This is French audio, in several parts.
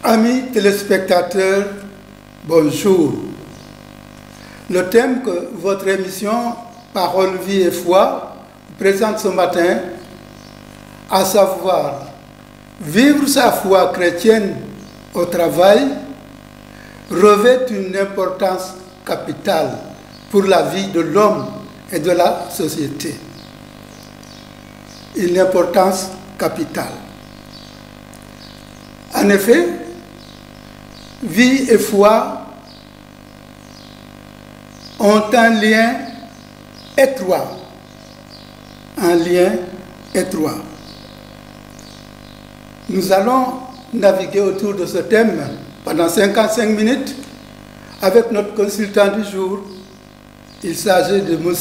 Amis téléspectateurs, bonjour. Le thème que votre émission Parole, vie et foi présente ce matin, à savoir vivre sa foi chrétienne au travail, revêt une importance capitale pour la vie de l'homme et de la société. Une importance capitale. En effet, vie et foi ont un lien étroit. Un lien étroit. Nous allons naviguer autour de ce thème pendant 55 minutes avec notre consultant du jour. Il s'agit de M.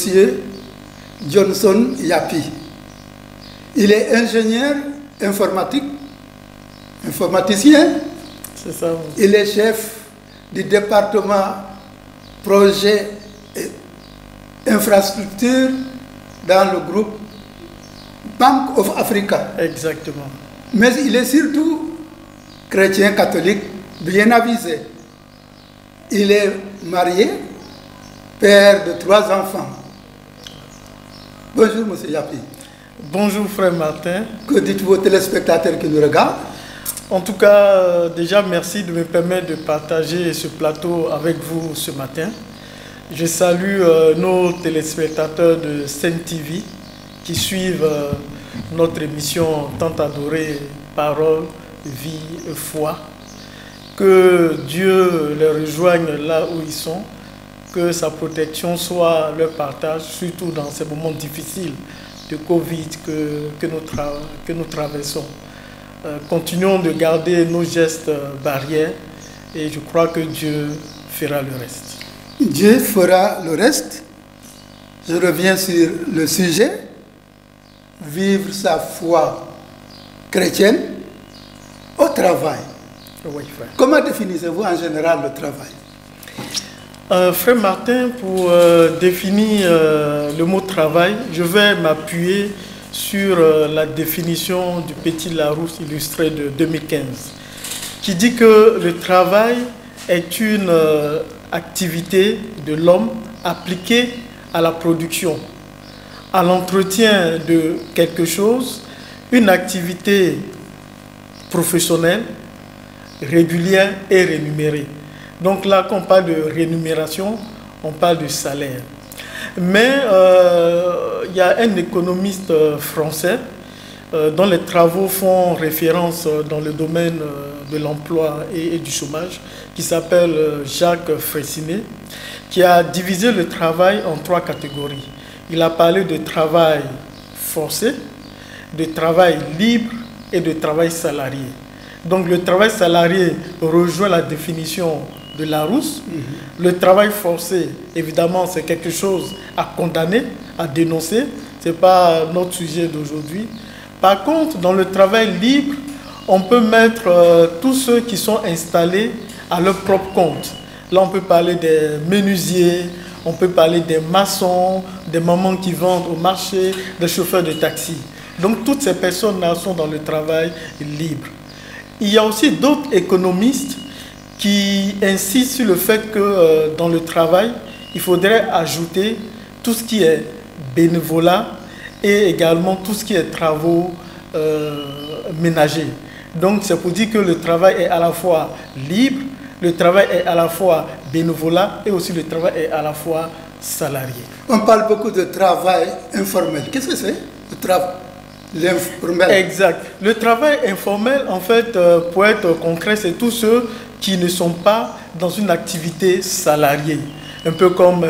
Johnson Yapi. Il est ingénieur informaticien. C'est ça. Il est chef du département projet et infrastructure dans le groupe Bank of Africa. Exactement. Mais il est surtout chrétien catholique bien avisé. Il est marié, père de 3 enfants. Bonjour, M. Yapi. Bonjour, frère Martin. Que dites-vous aux téléspectateurs qui nous regardent? En tout cas, déjà, merci de me permettre de partager ce plateau avec vous ce matin. Je salue nos téléspectateurs de Sen TV qui suivent notre émission tant adorée, Parole, vie et foi. Que Dieu les rejoigne là où ils sont, que sa protection soit leur partage, surtout dans ces moments difficiles de Covid que nous traversons. Continuons de garder nos gestes barrières et je crois que Dieu fera le reste. Dieu fera le reste. Je reviens sur le sujet. Vivre sa foi chrétienne au travail. Oui, frère. Comment définissez-vous en général le travail? Frère Martin, pour définir le mot travail, je vais m'appuyer sur la définition du Petit Larousse illustré de 2015, qui dit que le travail est une activité de l'homme appliquée à la production, à l'entretien de quelque chose, une activité professionnelle, régulière et rémunérée. Donc là, quand on parle de rémunération, on parle de salaire. Mais il y a un économiste français dont les travaux font référence dans le domaine de l'emploi et du chômage, qui s'appelle Jacques Fraissinet, qui a divisé le travail en 3 catégories. Il a parlé de travail forcé, de travail libre et de travail salarié. Donc le travail salarié rejoint la définition de Larousse. Le travail forcé, évidemment, c'est quelque chose à condamner, à dénoncer. Ce n'est pas notre sujet d'aujourd'hui. Par contre, dans le travail libre, on peut mettre tous ceux qui sont installés à leur propre compte. Là, on peut parler des menuisiers, on peut parler des maçons, des mamans qui vendent au marché, des chauffeurs de taxi. Donc, toutes ces personnes-là sont dans le travail libre. Il y a aussi d'autres économistes qui insistent sur le fait que dans le travail, il faudrait ajouter tout ce qui est bénévolat et également tout ce qui est travaux ménagers. Donc c'est pour dire que le travail est à la fois libre, le travail est à la fois bénévolat et aussi le travail est à la fois salarié. On parle beaucoup de travail informel. Qu'est-ce que c'est le travail? L'informel. Exact. Le travail informel, en fait, pour être concret, c'est tous ceux qui ne sont pas dans une activité salariée, un peu comme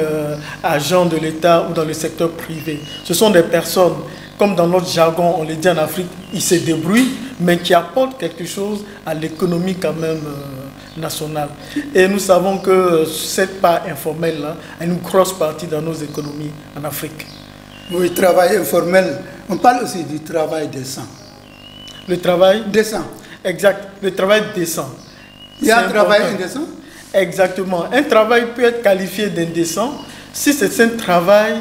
agents de l'État ou dans le secteur privé. Ce sont des personnes, comme dans notre jargon, on le dit en Afrique, ils se débrouillent, mais qui apportent quelque chose à l'économie quand même nationale. Et nous savons que cette part informelle-là a une grosse partie dans nos économies en Afrique. Oui, travail informel. On parle aussi du travail décent. Le travail décent. Exact. Le travail décent. Il y a un travail indécent? Exactement. Un travail peut être qualifié d'indécent si c'est un travail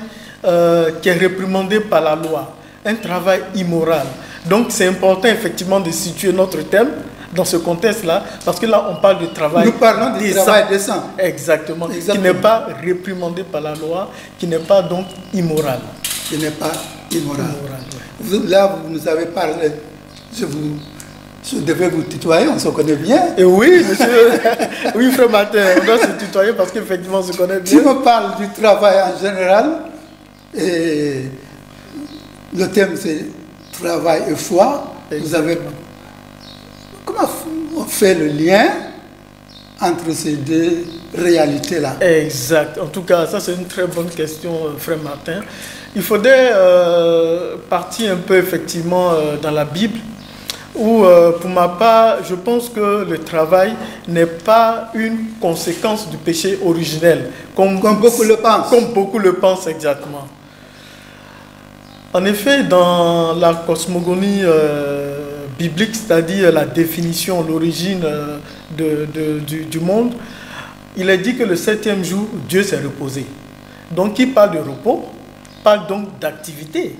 qui est réprimandé par la loi, un travail immoral. Donc c'est important effectivement de situer notre thème dans ce contexte-là, parce que là, on parle du travail. Nous parlons du travail décent. Exactement. Qui n'est pas réprimandé par la loi, qui n'est pas donc immoral. Qui n'est pas immoral. Là, vous nous avez parlé, je devais vous tutoyer, on se connaît bien. Et oui, monsieur, oui, frère Martin, on doit se tutoyer parce qu'effectivement, on se connaît bien. Tu me parles du travail en général, et le thème c'est travail et foi. Vous avez... Comment on fait le lien entre ces deux réalités-là? Exact. En tout cas, ça c'est une très bonne question, frère Martin. Il faudrait partir un peu effectivement dans la Bible, où pour ma part, je pense que le travail n'est pas une conséquence du péché originel, comme beaucoup le pensent. Comme beaucoup le pensent exactement. En effet, dans la cosmogonie biblique, c'est-à-dire la définition, l'origine du monde, il est dit que le 7e jour, Dieu s'est reposé. Donc, qui parle de repos, parle donc d'activité.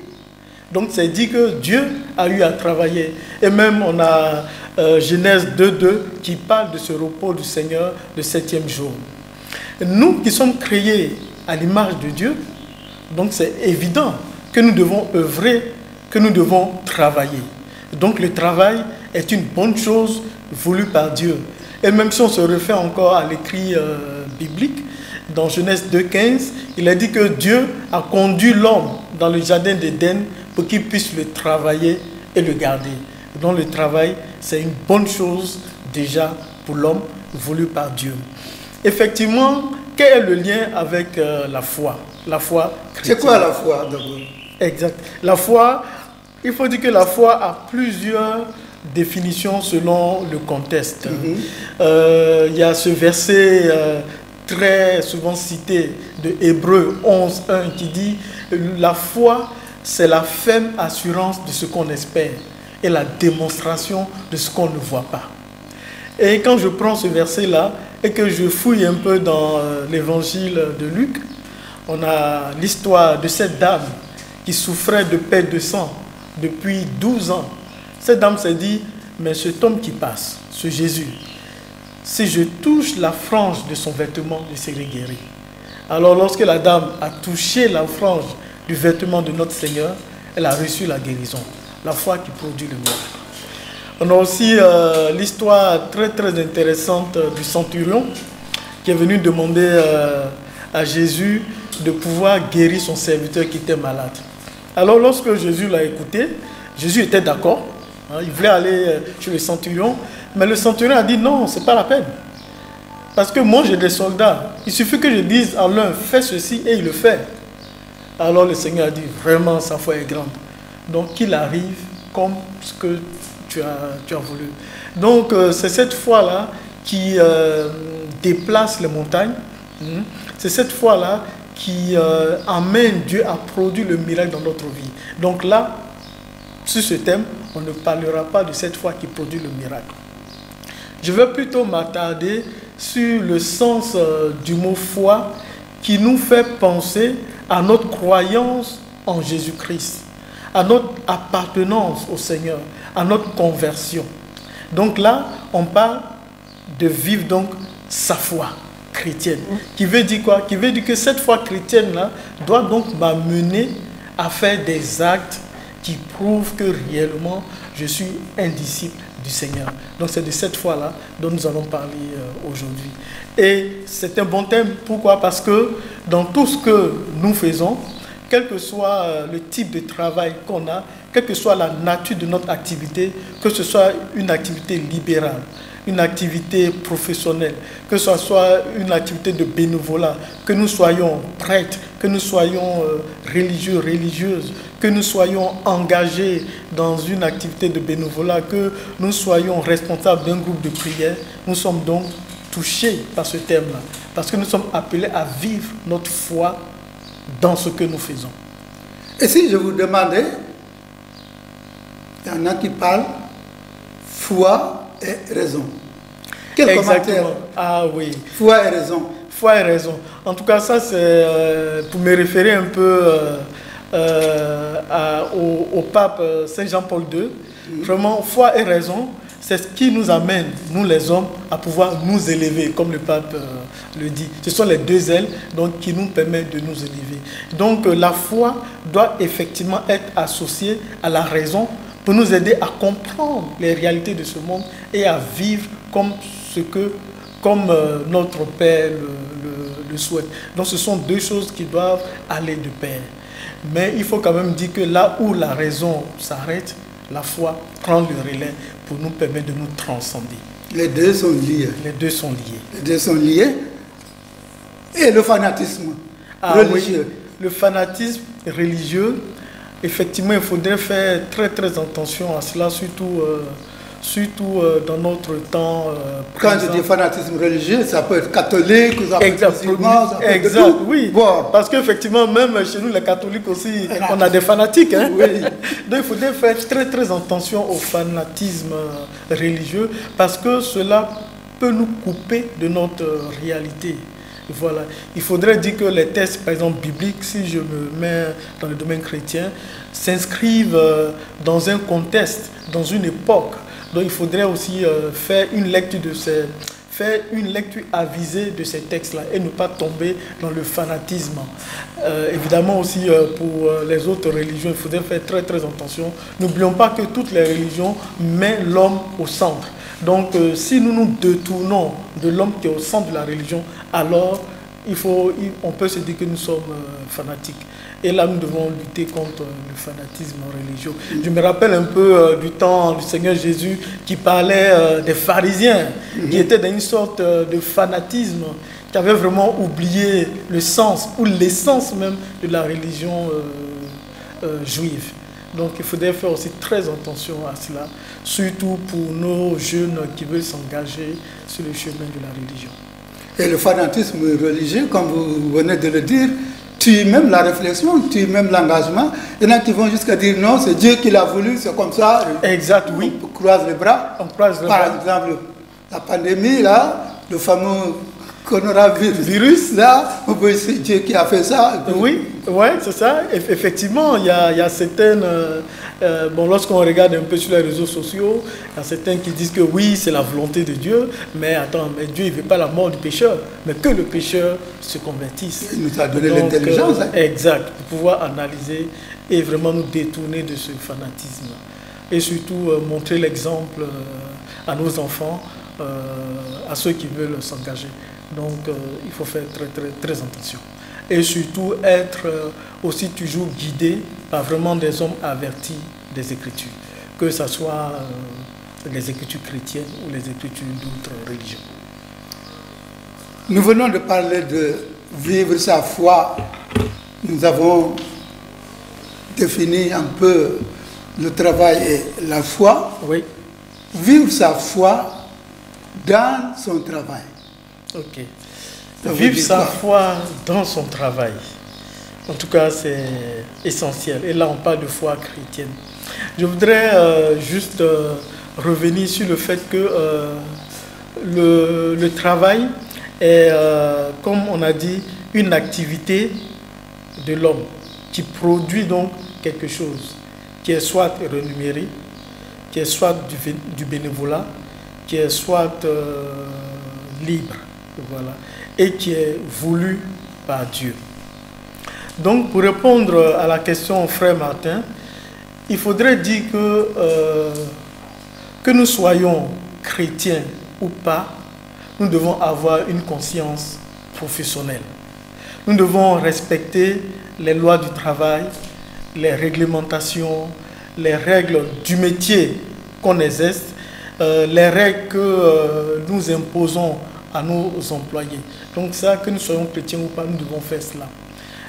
Donc, c'est dit que Dieu a eu à travailler. Et même, on a Genèse 2.2 qui parle de ce repos du Seigneur le 7e jour. Nous qui sommes créés à l'image de Dieu, donc c'est évident que nous devons œuvrer, que nous devons travailler. Donc le travail est une bonne chose voulue par Dieu. Et même si on se réfère encore à l'écrit biblique, dans Genèse 2.15, il est dit que Dieu a conduit l'homme dans le jardin d'Éden pour qu'il puisse le travailler et le garder. Donc le travail, c'est une bonne chose déjà pour l'homme voulu par Dieu. Effectivement, quel est le lien avec la foi? La foi chrétienne. C'est quoi la foi d'abord? Exact. La foi, il faut dire que la foi a plusieurs définitions selon le contexte. Il y a ce verset très souvent cité de Hébreux 11.1 qui dit « La foi, c'est la ferme assurance de ce qu'on espère et la démonstration de ce qu'on ne voit pas. » Et quand je prends ce verset-là et que je fouille un peu dans l'évangile de Luc, on a l'histoire de cette dame qui souffrait de perte de sang depuis 12 ans. Cette dame s'est dit, mais cet homme qui passe, ce Jésus, si je touche la frange de son vêtement, je serai guéri. Alors lorsque la dame a touché la frange du vêtement de notre Seigneur, elle a reçu la guérison, la foi qui produit le miracle. On a aussi l'histoire très très intéressante du centurion qui est venu demander à Jésus de pouvoir guérir son serviteur qui était malade. Alors lorsque Jésus l'a écouté, Jésus était d'accord, hein, il voulait aller chez le centurion, mais le centurion a dit non, c'est pas la peine. Parce que moi j'ai des soldats, il suffit que je dise à l'un fais ceci et il le fait. Alors le Seigneur a dit vraiment sa foi est grande. Donc qu'il arrive comme ce que tu as voulu. Donc c'est cette foi-là qui déplace les montagnes. C'est cette foi-là qui amène Dieu à produire le miracle dans notre vie. Donc là, sur ce thème, on ne parlera pas de cette foi qui produit le miracle. Je vais plutôt m'attarder sur le sens du mot foi qui nous fait penser à notre croyance en Jésus-Christ, à notre appartenance au Seigneur, à notre conversion. Donc là, on parle de vivre donc sa foi chrétienne. Qui veut dire quoi? Qui veut dire que cette foi chrétienne-là doit donc m'amener à faire des actes qui prouvent que réellement je suis un disciple du Seigneur. Donc c'est de cette foi-là dont nous allons parler aujourd'hui. Et c'est un bon thème. Pourquoi? Parce que dans tout ce que nous faisons, quel que soit le type de travail qu'on a, quelle que soit la nature de notre activité, que ce soit une activité libérale, une activité professionnelle, que ce soit une activité de bénévolat, que nous soyons prêtres, que nous soyons religieux, religieuses, que nous soyons engagés dans une activité de bénévolat, que nous soyons responsables d'un groupe de prière, nous sommes donc touchés par ce thème-là, parce que nous sommes appelés à vivre notre foi dans ce que nous faisons. Et si je vous demandais, il y en a qui parlent foi et raison. Quel commentaire? Ah oui. Foi et raison. Foi et raison. En tout cas, ça c'est pour me référer un peu au pape Saint Jean-Paul II. Vraiment, foi et raison, c'est ce qui nous amène, nous les hommes, à pouvoir nous élever, comme le pape le dit. Ce sont les deux ailes donc, qui nous permettent de nous élever. Donc la foi doit effectivement être associée à la raison pour nous aider à comprendre les réalités de ce monde et à vivre comme notre Père le souhaite. Donc ce sont deux choses qui doivent aller de pair. Mais il faut quand même dire que là où la raison s'arrête, la foi prend le relais pour nous permettre de nous transcender. Les deux sont liés. Les deux sont liés. Les deux sont liés. Et le fanatisme religieux. Oui, le fanatisme religieux, effectivement, il faudrait faire très très attention à cela, surtout dans notre temps Quand présent. je dis fanatisme religieux, ça peut être catholique, ça peut être musulman, ça peut être Exact, tout. oui. Bon. Parce qu'effectivement, même chez nous, les catholiques aussi, on a des fanatiques. Hein? Oui. Donc il faudrait faire très très attention au fanatisme religieux parce que cela peut nous couper de notre réalité. Voilà. Il faudrait dire que les textes, par exemple, bibliques, si je me mets dans le domaine chrétien, s'inscrivent dans un contexte, dans une époque. Donc il faudrait aussi faire une lecture avisée de ces textes-là et ne pas tomber dans le fanatisme. Évidemment aussi pour les autres religions, il faudrait faire très très attention. N'oublions pas que toutes les religions mettent l'homme au centre. Donc si nous nous détournons de l'homme qui est au centre de la religion, alors on peut se dire que nous sommes fanatiques. Et là, nous devons lutter contre le fanatisme religieux. Je me rappelle un peu du temps du Seigneur Jésus qui parlait des pharisiens, qui étaient dans une sorte de fanatisme, qui avaient vraiment oublié le sens ou l'essence même de la religion juive. Donc il faudrait faire aussi très attention à cela, surtout pour nos jeunes qui veulent s'engager sur le chemin de la religion. Et le fanatisme religieux, comme vous venez de le dire, tue même la réflexion, tue même l'engagement. Il y en a qui vont jusqu'à dire non, c'est Dieu qui l'a voulu, c'est comme ça. Exact, oui. On croise les bras. On croise les Par bras. exemple, la pandémie, là, le fameux coronavirus, là, c'est Dieu qui a fait ça. Oui, ouais, c'est ça. Effectivement, il y a certaines... lorsqu'on regarde un peu sur les réseaux sociaux, il y a certains qui disent que oui, c'est la volonté de Dieu, mais attends, mais Dieu, il ne veut pas la mort du pécheur, mais que le pécheur se convertisse. Il nous a donné l'intelligence. Exact, pour pouvoir analyser et vraiment nous détourner de ce fanatisme. Et surtout, montrer l'exemple à nos enfants, à ceux qui veulent s'engager. Donc, il faut faire très, très, très attention. Et surtout, être aussi toujours guidé par vraiment des hommes avertis des Écritures, que ce soit les Écritures chrétiennes ou les Écritures d'autres religions. Nous venons de parler de vivre sa foi. Nous avons défini un peu le travail et la foi. Oui. Vivre sa foi dans son travail. Ok. Vivre sa foi dans son travail. En tout cas, c'est essentiel. Et là, on parle de foi chrétienne. Je voudrais juste revenir sur le fait que le travail est, comme on a dit, une activité de l'homme qui produit donc quelque chose qui est soit rémunéré, qui est soit du bénévolat, qui est soit libre, voilà, et qui est voulu par Dieu. Donc, pour répondre à la question, frère Martin, il faudrait dire que nous soyons chrétiens ou pas, nous devons avoir une conscience professionnelle. Nous devons respecter les lois du travail, les réglementations, les règles du métier qu'on exerce, les règles que nous imposons à nos employés. Donc ça, que nous soyons chrétiens ou pas, nous devons faire cela.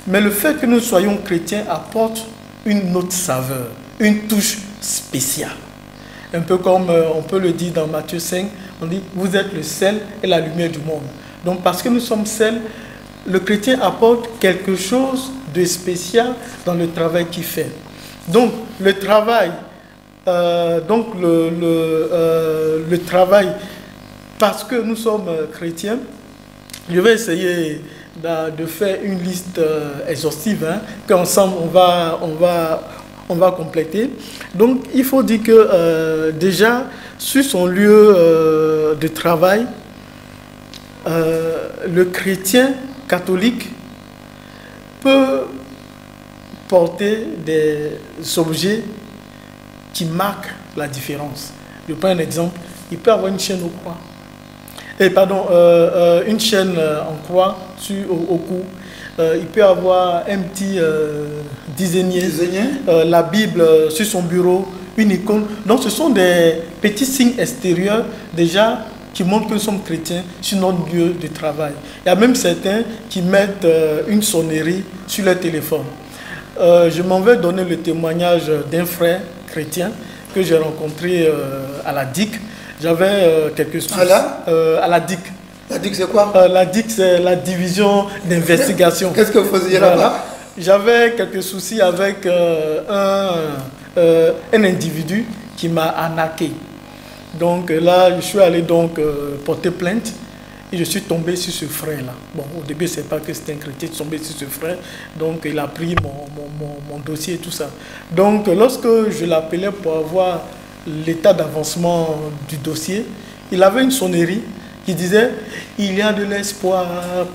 Mais le fait que nous soyons chrétiens apporte une autre saveur, une touche spéciale. Un peu comme on peut le dire dans Matthieu 5, on dit « Vous êtes le sel et la lumière du monde ». Donc parce que nous sommes sel, le chrétien apporte quelque chose de spécial dans le travail qu'il fait. Donc le travail, le travail, parce que nous sommes chrétiens, je vais essayer de faire une liste exhaustive, hein, qu'ensemble on on va compléter. Donc, il faut dire que déjà, sur son lieu de travail, le chrétien catholique peut porter des objets qui marquent la différence. Je prends un exemple, il peut avoir une chaîne au croix. Une chaîne en croix au cou. Il peut avoir un petit dizainier, la Bible sur son bureau, une icône. Donc ce sont des petits signes extérieurs déjà qui montrent que nous sommes chrétiens sur notre lieu de travail. Il y a même certains qui mettent une sonnerie sur leur téléphone. Je m'en vais donner le témoignage d'un frère chrétien que j'ai rencontré à la DIC. J'avais quelques soucis. À la DIC. La DIC, c'est quoi? La DIC, c'est la division d'investigation. Qu'est-ce que vous faisiez là-bas? J'avais quelques soucis avec un individu qui m'a arnaqué. Donc là, je suis allé porter plainte et je suis tombé sur ce frère-là. Bon, au début, je ne savais pas que c'était un chrétien, je suis tombé sur ce frère. Donc, il a pris mon dossier et tout ça. Donc, lorsque je l'appelais pour avoir l'état d'avancement du dossier, il avait une sonnerie qui disait « Il y a de l'espoir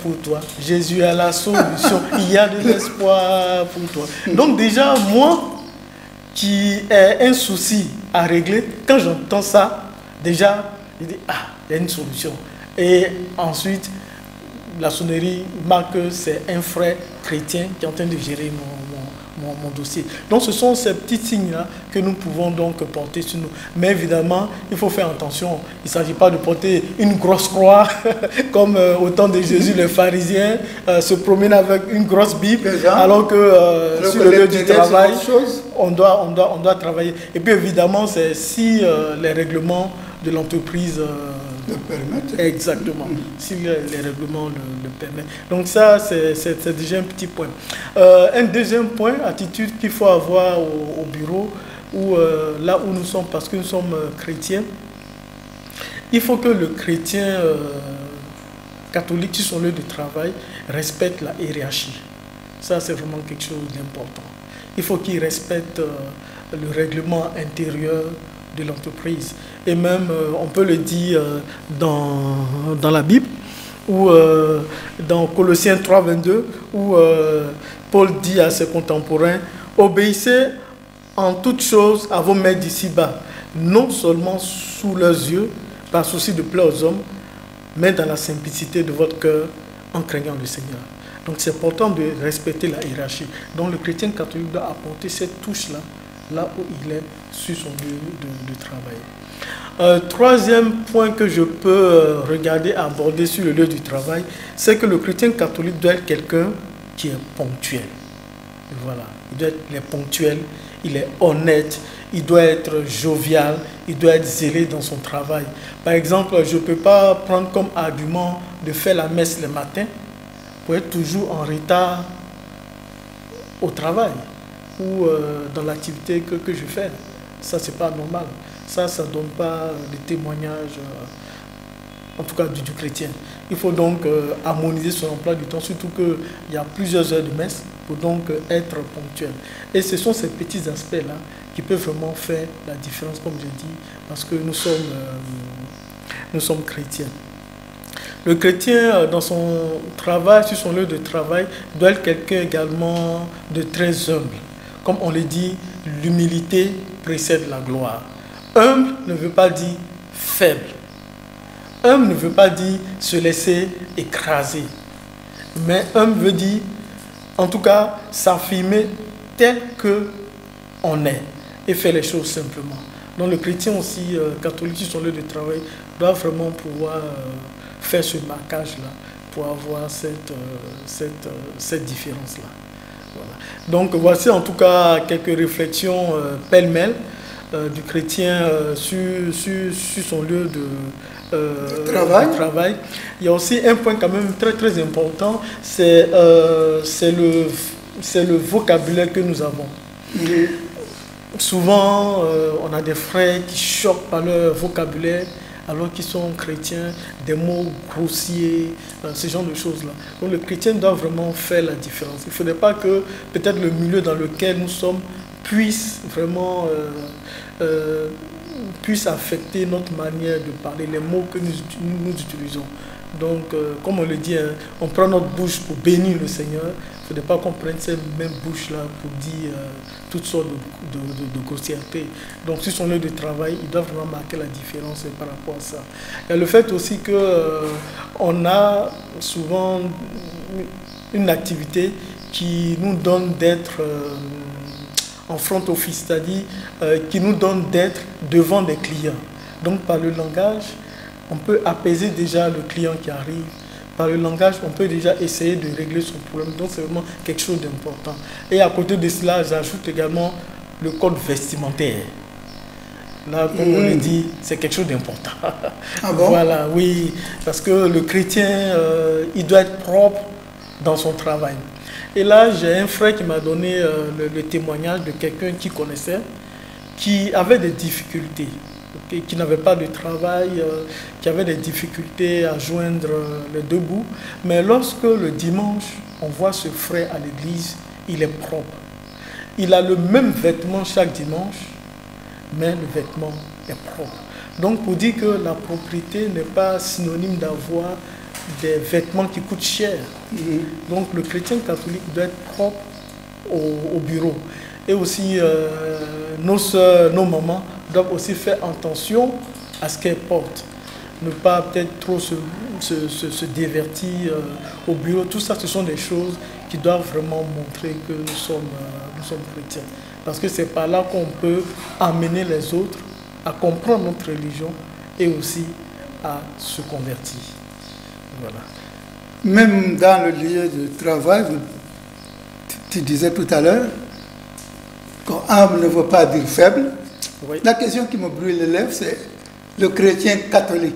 pour toi. Jésus a la solution. Il y a de l'espoir pour toi. » Donc déjà, moi, qui ai un souci à régler, quand j'entends ça, déjà, je dis « Ah, il y a une solution. » Et ensuite, la sonnerie marque que c'est un frère chrétien qui est en train de gérer mon dossier. Donc ce sont ces petits signes-là que nous pouvons donc porter sur nous. Mais évidemment, il faut faire attention. Il ne s'agit pas de porter une grosse croix comme au temps de Jésus, les pharisiens se promènent avec une grosse Bible, alors que sur le lieu du travail, on doit travailler. Et puis évidemment, c'est si les règlements de l'entreprise le permettent. Exactement, si les règlements le permettent. Donc ça, c'est déjà un petit point. Un deuxième point, attitude qu'il faut avoir au bureau, ou là où nous sommes, parce que nous sommes chrétiens, il faut que le chrétien catholique sur son lieu de travail respecte la hiérarchie. Ça, c'est vraiment quelque chose d'important. Il faut qu'il respecte le règlement intérieur de l'entreprise. Et même, on peut le dire dans la Bible, ou dans Colossiens 3,22, où Paul dit à ses contemporains, « Obéissez en toutes choses à vos maîtres d'ici-bas, non seulement sous leurs yeux, par souci de plaire aux hommes, mais dans la simplicité de votre cœur, en craignant le Seigneur. » Donc c'est important de respecter la hiérarchie. Donc le chrétien catholique doit apporter cette touche-là, là où il est sur son lieu de travail. Troisième point que je peux regarder, aborder sur le lieu du travail, c'est que le chrétien catholique doit être quelqu'un qui est ponctuel. Voilà, il doit être ponctuel, il est honnête, il doit être jovial, il doit être zélé dans son travail. Par exemple, je ne peux pas prendre comme argument de faire la messe le matin pour être toujours en retard au travail ou dans l'activité que je fais. Ça, c'est pas normal. Ça ne donne pas de témoignage, en tout cas du chrétien. Il faut donc harmoniser son emploi du temps, surtout qu'il y a plusieurs heures de messe, pour donc être ponctuel. Et ce sont ces petits aspects-là qui peuvent vraiment faire la différence, comme j'ai dit, parce que nous sommes chrétiens. Le chrétien, dans son travail, sur son lieu de travail, doit être quelqu'un également de très humble. Comme on le dit, l'humilité précède la gloire. Humble ne veut pas dire faible. Humble ne veut pas dire se laisser écraser. Mais humble veut dire, en tout cas, s'affirmer tel qu'on est et faire les choses simplement. Donc le chrétien aussi, catholique sur son lieu de travail, doit vraiment pouvoir faire ce marquage-là pour avoir cette différence-là. Voilà. Donc voici en tout cas quelques réflexions pêle-mêle du chrétien sur son lieu de travail. Il y a aussi un point quand même très très important, c'est le vocabulaire que nous avons. Souvent, on a des frères qui choquent par leur vocabulaire, alors qu'ils sont chrétiens, des mots grossiers, ce genre de choses-là. Donc le chrétien doit vraiment faire la différence. Il ne faudrait pas que peut-être le milieu dans lequel nous sommes puisse vraiment puisse affecter notre manière de parler, les mots que nous utilisons. Donc, comme on le dit, hein, on prend notre bouche pour bénir le Seigneur. Il ne faudrait pas qu'on prenne ces mêmes bouches-là pour dire toutes sortes de grossièretés. Donc, sur son lieu de travail, il doit vraiment marquer la différence par rapport à ça. Il y a le fait aussi qu'on a souvent une activité qui nous donne d'être en front office, c'est-à-dire qui nous donne d'être devant des clients. Donc, par le langage, on peut apaiser déjà le client qui arrive. Par le langage, on peut déjà essayer de régler son problème. Donc, c'est vraiment quelque chose d'important. Et à côté de cela, j'ajoute également le code vestimentaire. Là, comme on le dit, c'est quelque chose d'important. Ah bon? Voilà, oui. Parce que le chrétien, il doit être propre dans son travail. Et là, j'ai un frère qui m'a donné le témoignage de quelqu'un qui connaissait, qui avait des difficultés. Qui n'avait pas de travail, qui avait des difficultés à joindre les deux bouts. Mais lorsque le dimanche, on voit ce frère à l'église, il est propre. Il a le même vêtement chaque dimanche, mais le vêtement est propre. Donc pour dire que la propreté n'est pas synonyme d'avoir des vêtements qui coûtent cher. Donc le chrétien catholique doit être propre au bureau. Et aussi, nos soeurs, nos mamans doivent aussi faire attention à ce qu'elles portent. Ne pas peut-être trop se divertir au bureau. Tout ça, ce sont des choses qui doivent vraiment montrer que nous sommes chrétiens. Parce que c'est par là qu'on peut amener les autres à comprendre notre religion et aussi à se convertir. Voilà. Même dans le lieu de travail, tu disais tout à l'heure, quand humble ne veut pas dire faible. Oui. La question qui me brûle les lèvres, c'est le chrétien catholique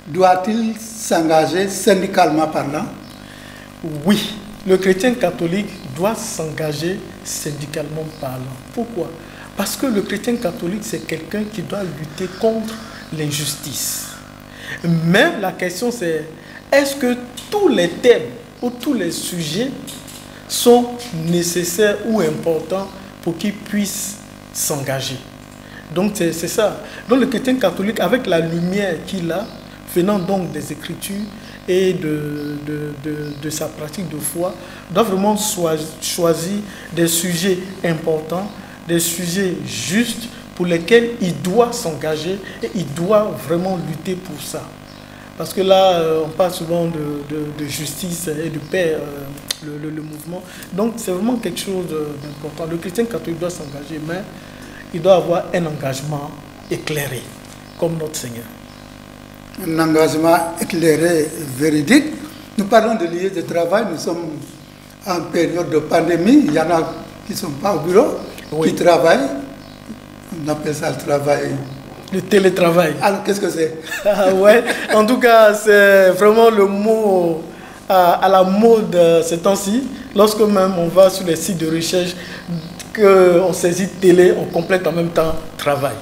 doit-il s'engager syndicalement parlant? Oui, le chrétien catholique doit s'engager syndicalement parlant. Pourquoi? Parce que le chrétien catholique, c'est quelqu'un qui doit lutter contre l'injustice. Mais la question c'est, est-ce que tous les thèmes ou tous les sujets sont nécessaires ou importants pour qu'il puisse s'engager? Donc c'est ça. Donc le chrétien catholique, avec la lumière qu'il a, venant donc des Écritures et de sa pratique de foi, doit vraiment choisir des sujets importants, des sujets justes pour lesquels il doit s'engager et il doit vraiment lutter pour ça. Parce que là, on parle souvent de justice et de paix, le mouvement. Donc c'est vraiment quelque chose d'important. Le chrétien catholique doit s'engager, mais il doit avoir un engagement éclairé, comme notre Seigneur. Un engagement éclairé, véridique. Nous parlons de lieu de travail, nous sommes en période de pandémie. Il y en a qui ne sont pas au bureau, oui, qui travaillent. On appelle ça le travail. Le télétravail. Alors, qu'est-ce que c'est? Ouais, en tout cas, c'est vraiment le mot à la mode ces temps-ci. Lorsque même on va sur les sites de recherche, qu'on saisit télé, on complète en même temps travail.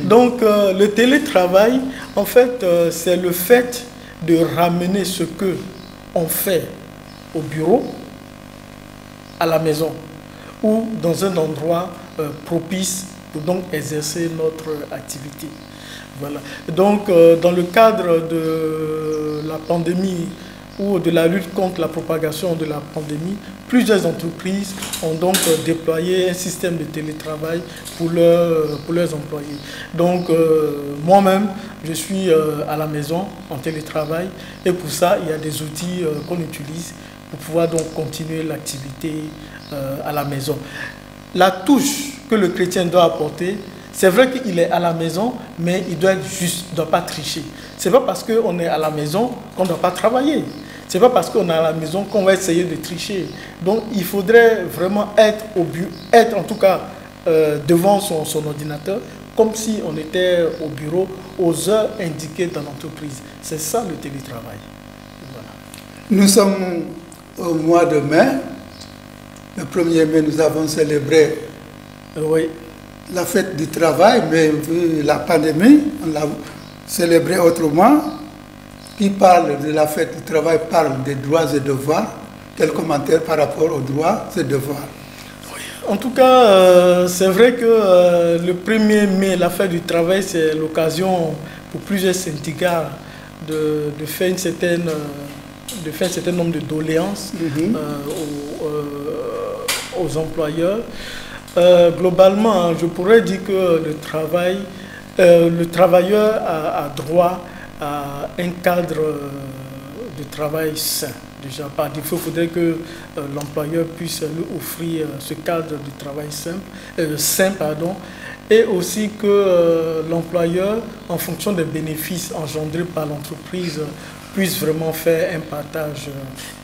Donc, le télétravail, en fait, c'est le fait de ramener ce que on fait au bureau à la maison ou dans un endroit propice pour donc exercer notre activité. Voilà. Donc, dans le cadre de la pandémie ou de la lutte contre la propagation de la pandémie, plusieurs entreprises ont donc déployé un système de télétravail pour leurs employés. Donc, moi-même, je suis à la maison en télétravail et pour ça, il y a des outils qu'on utilise pour pouvoir donc continuer l'activité à la maison. La touche que le chrétien doit apporter, c'est vrai qu'il est à la maison, mais il doit être juste, il ne doit pas tricher. Ce n'est pas parce qu'on est à la maison qu'on ne doit pas travailler. Ce n'est pas parce qu'on est à la maison qu'on va essayer de tricher. Donc il faudrait vraiment être au but, être en tout cas devant son ordinateur, comme si on était au bureau aux heures indiquées dans l'entreprise. C'est ça le télétravail. Voilà. Nous sommes au mois de mai. Le 1er mai, nous avons célébré oui, la fête du travail, mais vu la pandémie, on l'a célébré autrement. Qui parle de la fête du travail parle des droits et devoirs. Quel commentaire par rapport aux droits et devoirs? Oui. En tout cas, c'est vrai que le 1er mai, la fête du travail, c'est l'occasion pour plusieurs syndicats de faire un certain nombre de doléances aux employeurs. Globalement, je pourrais dire que le travailleur a droit à un cadre de travail sain. Déjà, par défaut, il faudrait que l'employeur puisse lui offrir ce cadre de travail sain, et aussi que l'employeur, en fonction des bénéfices engendrés par l'entreprise, puisse vraiment faire un partage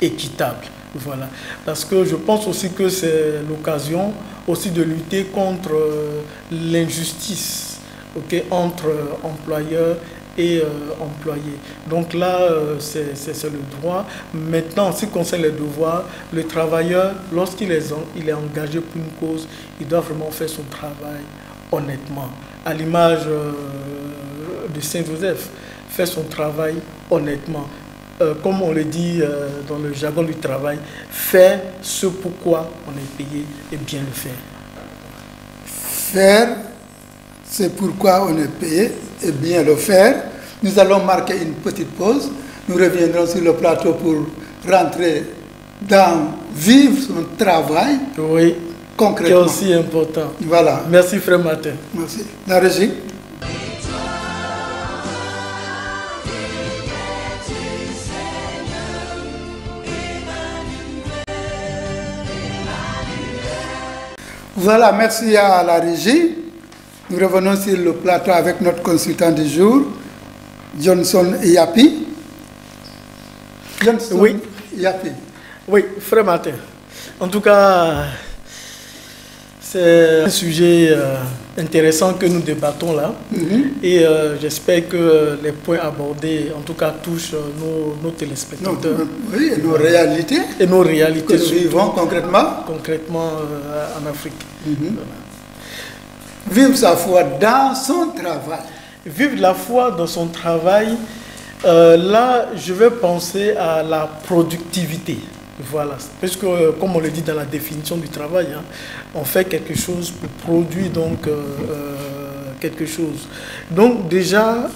équitable. Voilà. Parce que je pense aussi que c'est l'occasion aussi de lutter contre l'injustice, entre employeurs et employés. Donc là, c'est le droit. Maintenant, en ce qui concerne les devoirs, le travailleur, lorsqu'il est engagé pour une cause, il doit vraiment faire son travail honnêtement. À l'image de Saint-Joseph, faire son travail honnêtement. Comme on le dit dans le jargon du travail, faire ce pourquoi on est payé et bien le faire. Faire ce pourquoi on est payé et bien le faire. Nous allons marquer une petite pause. Nous reviendrons sur le plateau pour rentrer dans vivre son travail. Oui, concrètement. C'est aussi important. Voilà. Merci Frère Martin. Merci. La régie. Voilà, merci à la régie. Nous revenons sur le plateau avec notre consultant du jour, Johnson Yapi. Johnson oui. Yapi. Oui, Frère Martin. En tout cas, c'est un sujet intéressant que nous débattons là. Et j'espère que les points abordés, en tout cas, touchent nos téléspectateurs. Oui, et nos réalités. Et nos réalités. Que nous vivons concrètement. Concrètement en Afrique. Voilà. Vivre sa foi dans son travail. Vivre la foi dans son travail, là, je vais penser à la productivité. Voilà, parce que comme on le dit dans la définition du travail, hein, on fait quelque chose pour produire donc quelque chose. Donc déjà,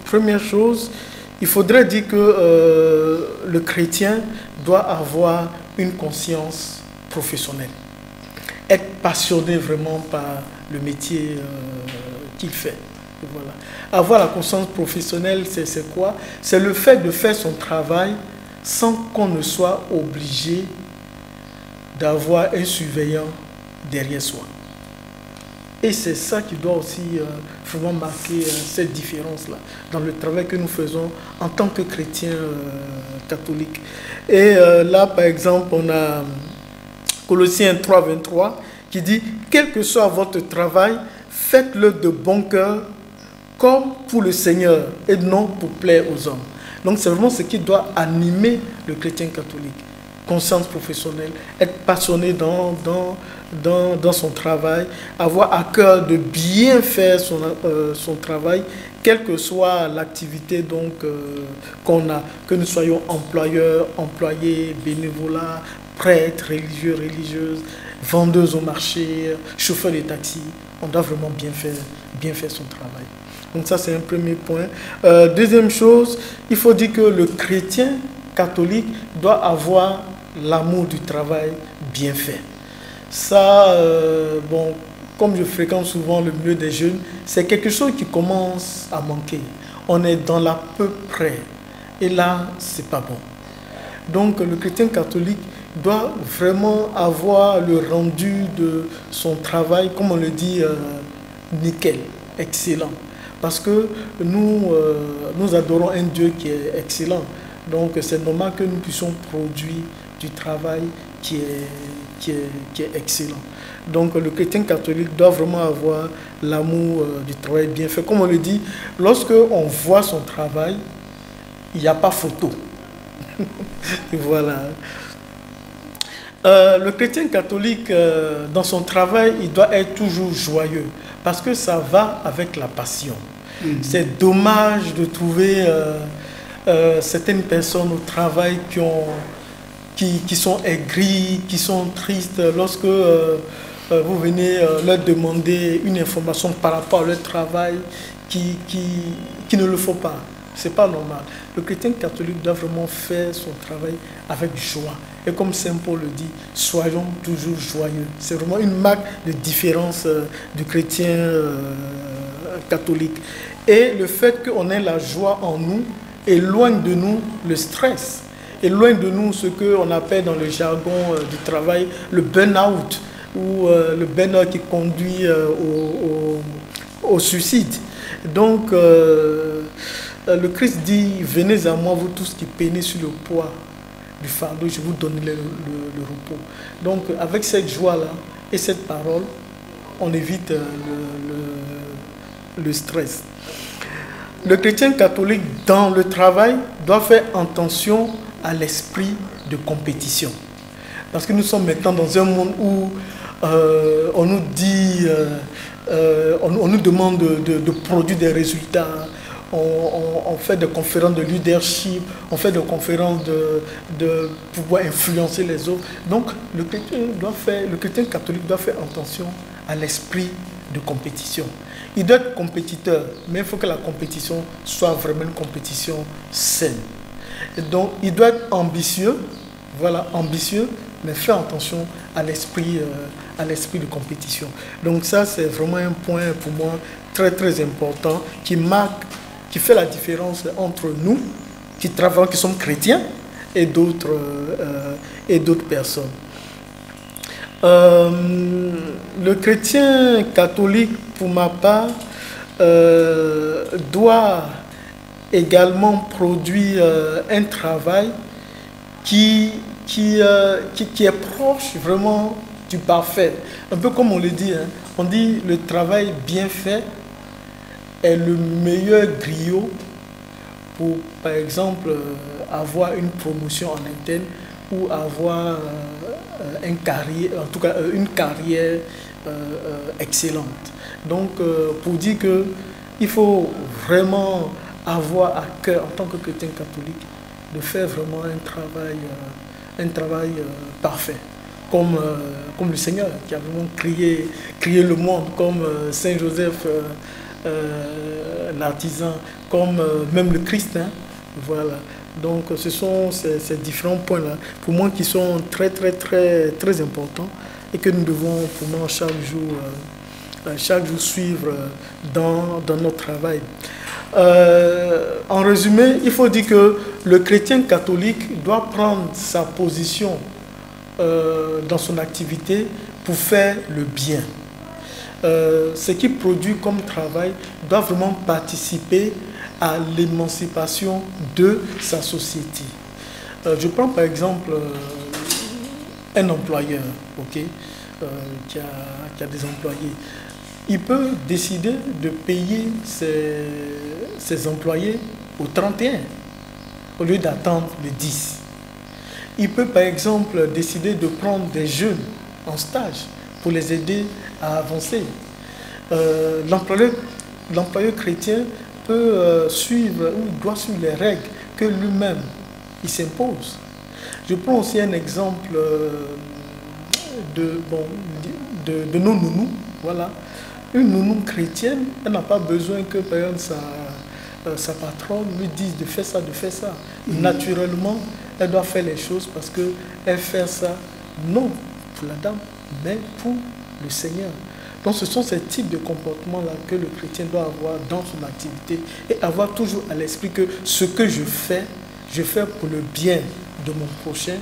première chose, il faudrait dire que le chrétien doit avoir une conscience professionnelle, être passionné vraiment par le métier qu'il fait. Voilà. Avoir la conscience professionnelle, c'est quoi? C'est le fait de faire son travail sans qu'on ne soit obligé d'avoir un surveillant derrière soi. Et c'est ça qui doit aussi vraiment marquer cette différence-là dans le travail que nous faisons en tant que chrétiens catholiques. Et là, par exemple, on a Colossiens 3, 23 qui dit « Quel que soit votre travail, faites-le de bon cœur, comme pour le Seigneur et non pour plaire aux hommes. » Donc c'est vraiment ce qui doit animer le chrétien catholique. Conscience professionnelle, être passionné dans son travail, avoir à cœur de bien faire son travail, quelle que soit l'activité qu'on a, que nous soyons employeurs, employés, bénévolats, prêtres, religieux, religieuses, vendeuses au marché, chauffeurs de taxi, on doit vraiment bien faire son travail. Donc ça, c'est un premier point. Deuxième chose, il faut dire que le chrétien catholique doit avoir l'amour du travail bien fait. Ça, bon, comme je fréquente souvent le milieu des jeunes, c'est quelque chose qui commence à manquer. On est dans l'à peu près. Et là, c'est pas bon. Donc, le chrétien catholique doit vraiment avoir le rendu de son travail, comme on le dit, nickel, excellent. Parce que nous adorons un Dieu qui est excellent. Donc c'est normal que nous puissions produire du travail qui est excellent. Donc le chrétien catholique doit vraiment avoir l'amour du travail bien fait. Comme on le dit, lorsque on voit son travail, il n'y a pas photo. Voilà. Le chrétien catholique, dans son travail, il doit être toujours joyeux. Parce que ça va avec la passion. C'est dommage de trouver certaines personnes au travail qui qui sont aigris, qui sont tristes, lorsque vous venez leur demander une information par rapport à leur travail, qui ne le faut pas. Ce n'est pas normal. Le chrétien catholique doit vraiment faire son travail avec joie. Et comme Saint Paul le dit, soyons toujours joyeux. C'est vraiment une marque de différence du chrétien catholique. Et le fait qu'on ait la joie en nous éloigne de nous le stress, éloigne de nous ce qu'on appelle dans le jargon du travail le burn-out, ou le burn-out qui conduit au suicide. Donc, le Christ dit, venez à moi, vous tous qui peinez sur le poids du fardeau, je vous donne le repos. Donc, avec cette joie-là et cette parole, on évite le stress. Le chrétien catholique, dans le travail, doit faire attention à l'esprit de compétition. Parce que nous sommes maintenant dans un monde où on nous dit, on nous demande de produire des résultats. On fait des conférences de leadership, on fait des conférences de pouvoir influencer les autres. Donc, le chrétien catholique doit faire attention à l'esprit de compétition. Il doit être compétiteur, mais il faut que la compétition soit vraiment une compétition saine. Et donc, il doit être ambitieux, voilà, ambitieux, mais faire attention à l'esprit de compétition. Donc ça, c'est vraiment un point pour moi très très important qui fait la différence entre nous qui travaillons, qui sommes chrétiens, et d'autres personnes. Le chrétien catholique, pour ma part, doit également produire un travail qui est proche vraiment du parfait. Un peu comme on le dit, hein, on dit le travail bien fait est le meilleur griot pour, par exemple, avoir une promotion en interne ou avoir une carrière excellente. Donc, pour dire qu'il faut vraiment avoir à cœur, en tant que chrétien catholique, de faire vraiment un travail parfait. Comme le Seigneur qui a vraiment créé le monde, comme Saint Joseph, l'artisan, comme même le Christ. Hein, voilà. Donc ce sont ces différents points-là, pour moi, qui sont très, très, très, très importants et que nous devons, pour moi, chaque jour suivre dans notre travail. En résumé, il faut dire que le chrétien catholique doit prendre sa position dans son activité pour faire le bien. Ce qu'il produit comme travail doit vraiment participer à l'émancipation de sa société. Je prends par exemple un employeur, okay, qui a des employés. Il peut décider de payer ses employés au 31 au lieu d'attendre le 10. Il peut par exemple décider de prendre des jeunes en stage pour les aider à avancer. L'employeur chrétien peut suivre ou doit suivre les règles que lui-même il s'impose. Je prends aussi un exemple de nos nounous. Voilà. Une nounou chrétienne, elle n'a pas besoin que par exemple sa patronne lui dise de faire ça, de faire ça. Naturellement, elle doit faire les choses parce qu'elle fait ça non pour la dame, mais pour le Seigneur. Donc ce sont ces types de comportements-là que le chrétien doit avoir dans son activité et avoir toujours à l'esprit que ce que je fais pour le bien de mon prochain,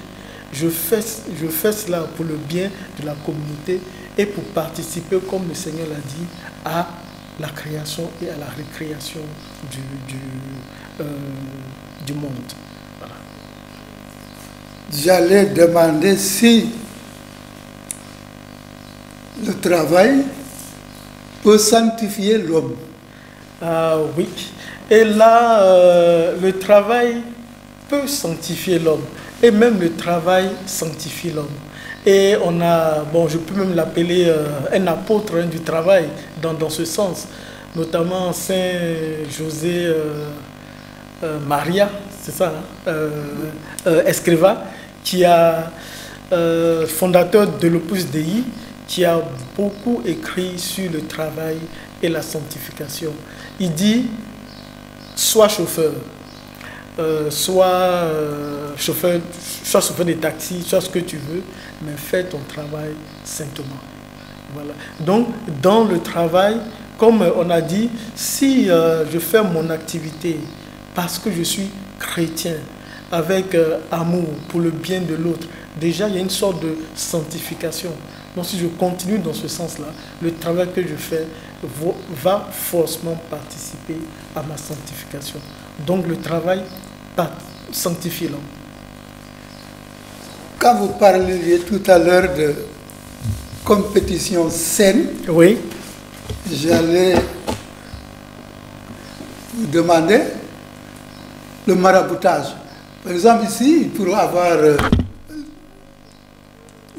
je fais cela pour le bien de la communauté et pour participer, comme le Seigneur l'a dit, à la création et à la récréation du monde. Voilà. J'allais demander si le travail peut sanctifier l'homme. Oui. Et là, le travail peut sanctifier l'homme. Et même le travail sanctifie l'homme. Et on a, je peux même l'appeler un apôtre du travail dans ce sens. Notamment Saint José Maria, c'est ça, Escrivá, qui a fondateur de l'Opus Dei, qui a beaucoup écrit sur le travail et la sanctification. Il dit, sois chauffeur, soit chauffeur de taxi, soit ce que tu veux, mais fais ton travail saintement. Voilà. Donc, dans le travail, comme on a dit, si je fais mon activité parce que je suis chrétien, avec amour pour le bien de l'autre, déjà il y a une sorte de sanctification. Donc si je continue dans ce sens-là, le travail que je fais va forcément participer à ma sanctification. Donc le travail sanctifie l'homme. Quand vous parliez tout à l'heure de compétition saine, oui, j'allais vous demander le maraboutage. Par exemple, ici, pour avoir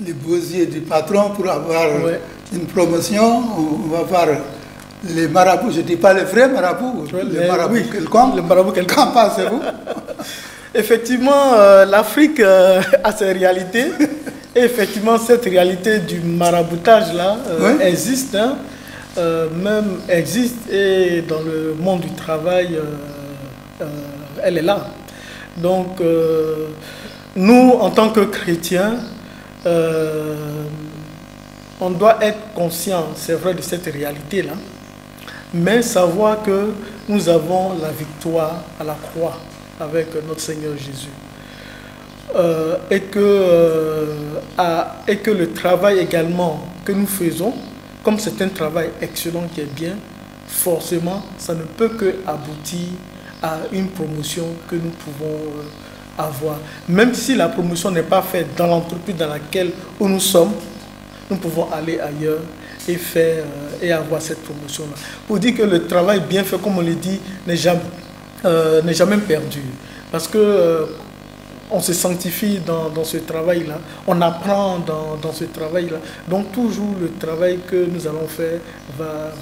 les beaux yeux du patron, pour avoir une promotion, on va voir les marabouts. Je ne dis pas les vrais marabouts, les marabouts quelconques. Le marabout quelconque. Qu'en pensez-vous? Effectivement, l'Afrique a ses réalités. Et effectivement, cette réalité du maraboutage-là existe, hein, même existe, et dans le monde du travail, elle est là. Donc, nous, en tant que chrétiens, on doit être conscient, c'est vrai, de cette réalité-là, mais savoir que nous avons la victoire à la croix avec notre Seigneur Jésus. Et que le travail également que nous faisons, comme c'est un travail excellent qui est bien, forcément, ça ne peut que aboutir à une promotion que nous pouvons avoir. Même si la promotion n'est pas faite dans l'entreprise dans laquelle nous sommes, nous pouvons aller ailleurs et faire et avoir cette promotion-là. Pour dire que le travail bien fait, comme on le dit, n'est jamais perdu. Parce que on se sanctifie dans ce travail-là, on apprend dans ce travail-là. Donc toujours le travail que nous allons faire va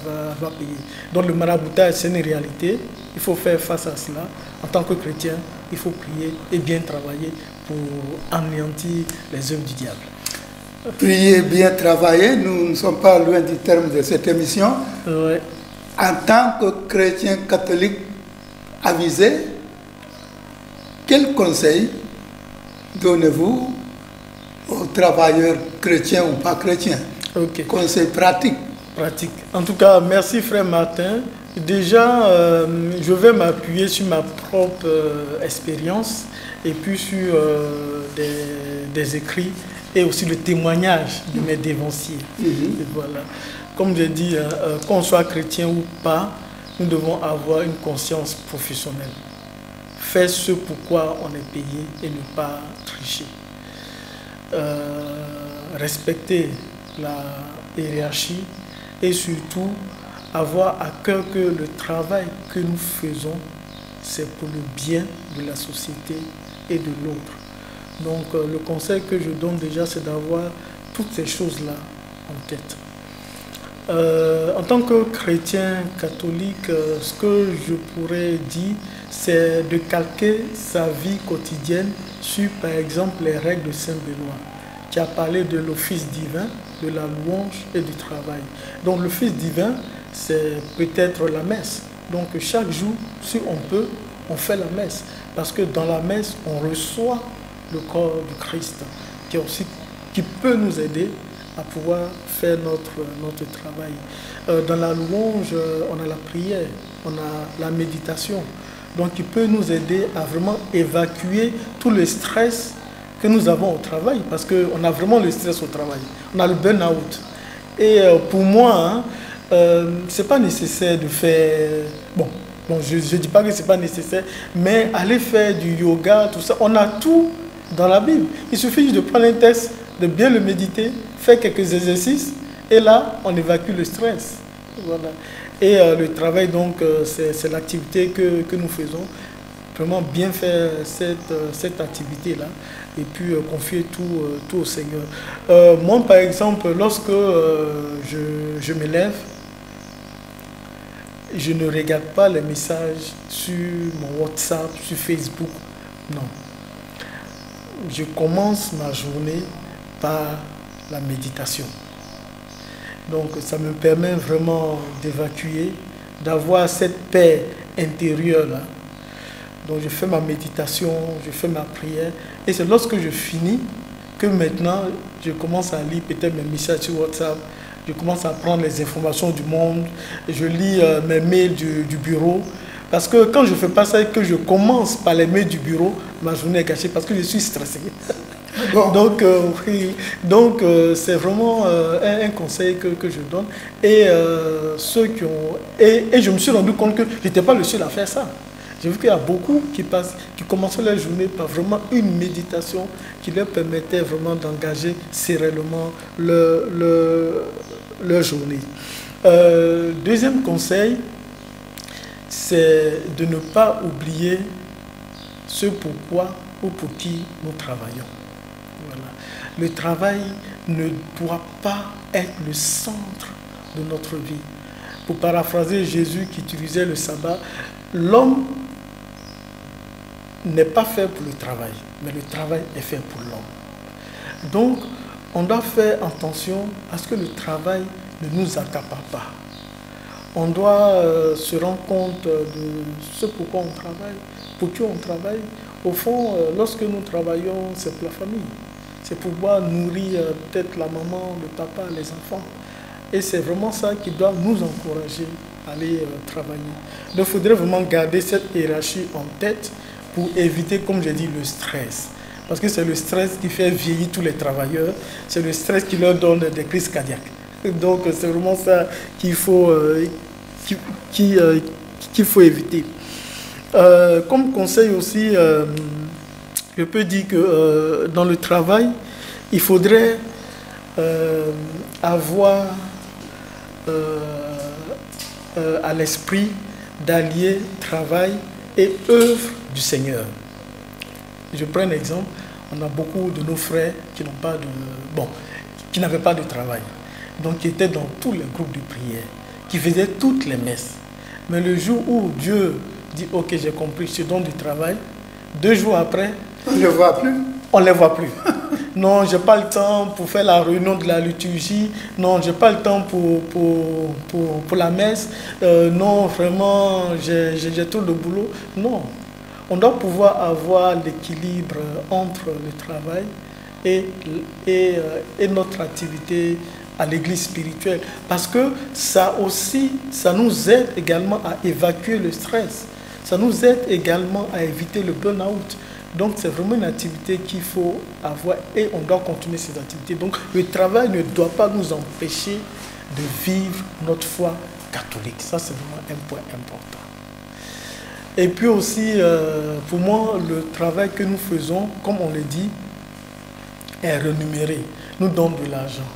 payer. Donc le maraboutage, c'est une réalité. Il faut faire face à cela. En tant que chrétien, il faut prier et bien travailler pour anéantir les œuvres du diable. Prier, bien travailler, nous ne sommes pas loin du terme de cette émission. Ouais. En tant que chrétien catholique avisé, quel conseil donnez-vous aux travailleurs chrétiens ou pas chrétiens? Okay. Conseil pratique. Pratique. En tout cas, merci frère Martin. Déjà, je vais m'appuyer sur ma propre expérience et puis sur des écrits et aussi le témoignage de mes dévanciers. Et voilà. Comme je dis, qu'on soit chrétien ou pas, nous devons avoir une conscience professionnelle. Faire ce pourquoi on est payé et ne pas tricher. Respecter la hiérarchie et surtout avoir à cœur que le travail que nous faisons, c'est pour le bien de la société et de l'autre. Donc le conseil que je donne déjà, c'est d'avoir toutes ces choses-là en tête. En tant que chrétien catholique, ce que je pourrais dire, c'est de calquer sa vie quotidienne sur, par exemple, les règles de Saint Benoît, qui a parlé de l'office divin, de la louange et du travail. Donc l'office divin, c'est peut-être la messe. Donc chaque jour, si on peut, on fait la messe. Parce que dans la messe, on reçoit le corps du Christ, qui peut nous aider à pouvoir faire notre travail. Dans la louange, on a la prière, on a la méditation. Donc il peut nous aider à vraiment évacuer tout le stress que nous avons au travail, parce qu'on a vraiment le stress au travail. On a le burn-out. Et pour moi, c'est pas nécessaire de faire... Bon, je ne dis pas que c'est pas nécessaire, mais aller faire du yoga, tout ça, on a tout dans la Bible. Il suffit juste de prendre un texte, de bien le méditer, faire quelques exercices, et là, on évacue le stress. Voilà. Et le travail, donc, c'est l'activité que nous faisons. Vraiment bien faire cette activité-là, et puis confier tout au Seigneur. Moi, par exemple, lorsque je me lève, je ne regarde pas les messages sur mon WhatsApp, sur Facebook, non. je commence ma journée par la méditation. Donc ça me permet vraiment d'évacuer, d'avoir cette paix intérieure-là. Donc je fais ma méditation, je fais ma prière. Et c'est lorsque je finis que maintenant je commence à lire peut-être mes messages sur WhatsApp. Je commence à prendre les informations du monde. Je lis mes mails du bureau. Parce que quand je ne fais pas ça et que je commence par les mails du bureau, ma journée est gâchée parce que je suis stressé. Bon. Donc c'est vraiment un conseil que je donne. Et ceux qui ont... Et je me suis rendu compte que je n'étais pas le seul à faire ça. J'ai vu qu'il y a beaucoup qui commençaient leur journée par vraiment une méditation qui leur permettait vraiment d'engager sereinement leur journée. Deuxième conseil, c'est de ne pas oublier ce pourquoi ou pour qui nous travaillons. Voilà. Le travail ne doit pas être le centre de notre vie. Pour paraphraser Jésus qui utilisait le sabbat, l'homme n'est pas fait pour le travail, mais le travail est fait pour l'homme. Donc, on doit faire attention à ce que le travail ne nous accapare pas. On doit se rendre compte de ce pourquoi on travaille, pour qui on travaille. Au fond, lorsque nous travaillons, c'est pour la famille. C'est pour pouvoir nourrir peut-être la maman, le papa, les enfants. Et c'est vraiment ça qui doit nous encourager à aller travailler. Donc, il faudrait vraiment garder cette hiérarchie en tête pour éviter, comme j'ai dit, le stress. Parce que c'est le stress qui fait vieillir tous les travailleurs. C'est le stress qui leur donne des crises cardiaques. Donc, c'est vraiment ça qu'il faut, qu'il faut éviter. Comme conseil aussi, je peux dire que dans le travail, il faudrait avoir à l'esprit d'allier travail et œuvre du Seigneur. Je prends un exemple. On a beaucoup de nos frères qui n'ont pas de... Bon, qui n'avaient pas de travail. Donc, qui étaient dans tous les groupes de prière, qui faisaient toutes les messes. Mais le jour où Dieu dit, ok, j'ai compris, je te donne du travail, 2 jours après, on ne les voit plus. On ne les voit plus. Non, je n'ai pas le temps pour faire la réunion de la liturgie. Non, je n'ai pas le temps pour la messe. Non, vraiment, j'ai trop de boulot. Non. On doit pouvoir avoir l'équilibre entre le travail et notre activité à l'église spirituelle. Parce que ça aussi, ça nous aide également à évacuer le stress. Ça nous aide également à éviter le burn-out. Donc c'est vraiment une activité qu'il faut avoir et on doit continuer ces activités. Donc le travail ne doit pas nous empêcher de vivre notre foi catholique. Ça c'est vraiment un point important. Et puis aussi, pour moi, le travail que nous faisons, comme on le dit, est rémunéré. Nous donnons de l'argent.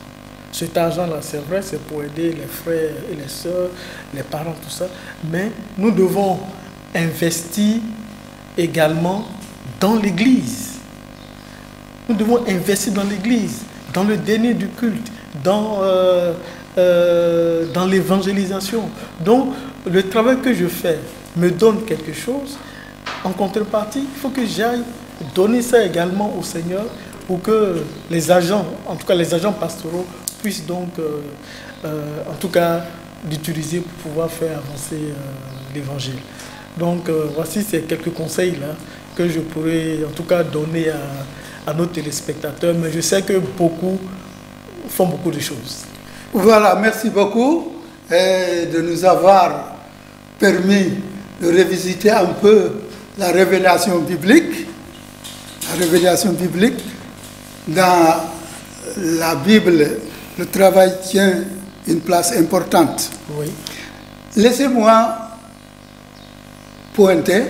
Cet argent-là, c'est vrai, c'est pour aider les frères et les sœurs, les parents, tout ça. Mais nous devons investir également dans l'église. Nous devons investir dans l'église, dans le dîner du culte, dans l'évangélisation. Donc, le travail que je fais me donne quelque chose. En contrepartie, il faut que j'aille donner ça également au Seigneur pour que les agents, en tout cas les agents pastoraux, puissent donc, en tout cas, l'utiliser pour pouvoir faire avancer l'évangile. Donc, voici ces quelques conseils là que je pourrais en tout cas donner à nos téléspectateurs, mais je sais que beaucoup font beaucoup de choses. Voilà, merci beaucoup de nous avoir permis de revisiter un peu la révélation biblique. La révélation biblique, dans la Bible, le travail tient une place importante. Oui. Laissez-moi pointer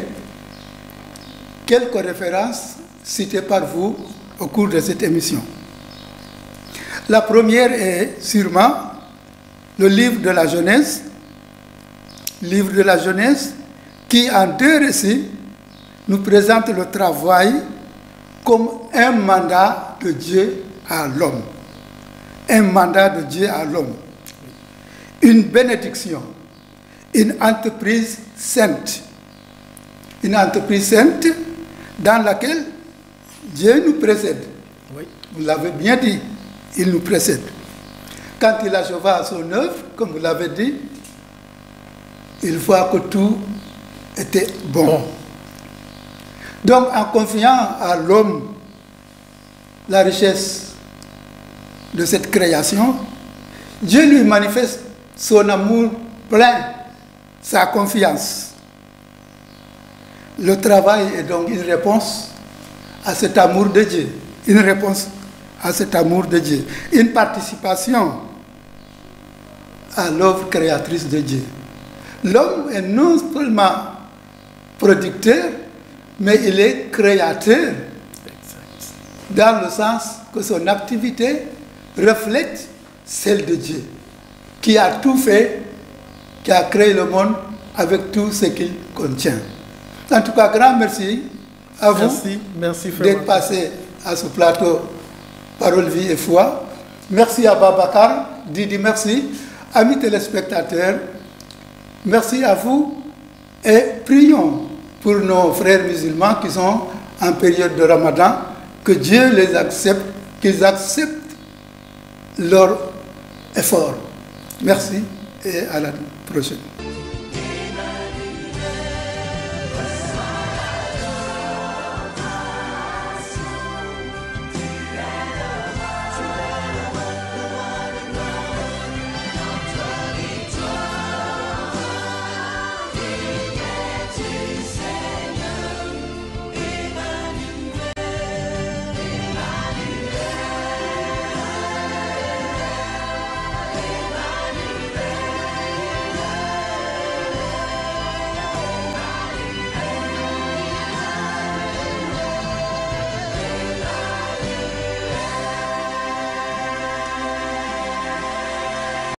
quelques références citées par vous au cours de cette émission. La première est sûrement le livre de la Genèse. Livre de la Genèse qui, en 2 récits, nous présente le travail comme un mandat de Dieu à l'homme. Un mandat de Dieu à l'homme. Une bénédiction. Une entreprise sainte. Une entreprise sainte dans laquelle Dieu nous précède. Oui. Vous l'avez bien dit, il nous précède. Quand il acheva son œuvre, comme vous l'avez dit, il voit que tout était bon. Donc, en confiant à l'homme la richesse de cette création, Dieu lui manifeste son amour plein, sa confiance. Le travail est donc une réponse à cet amour de Dieu. Une réponse à cet amour de Dieu. Une participation à l'œuvre créatrice de Dieu. L'homme est non seulement producteur, mais il est créateur. Dans le sens que son activité reflète celle de Dieu, qui a tout fait, qui a créé le monde avec tout ce qu'il contient. En tout cas, grand merci à vous d'être passé à ce plateau Parole, Vie et Foi. Merci à Babacar, Didi, merci. Amis téléspectateurs, merci à vous et prions pour nos frères musulmans qui sont en période de Ramadan, que Dieu les accepte, qu'ils acceptent leur effort. Merci et à la prochaine.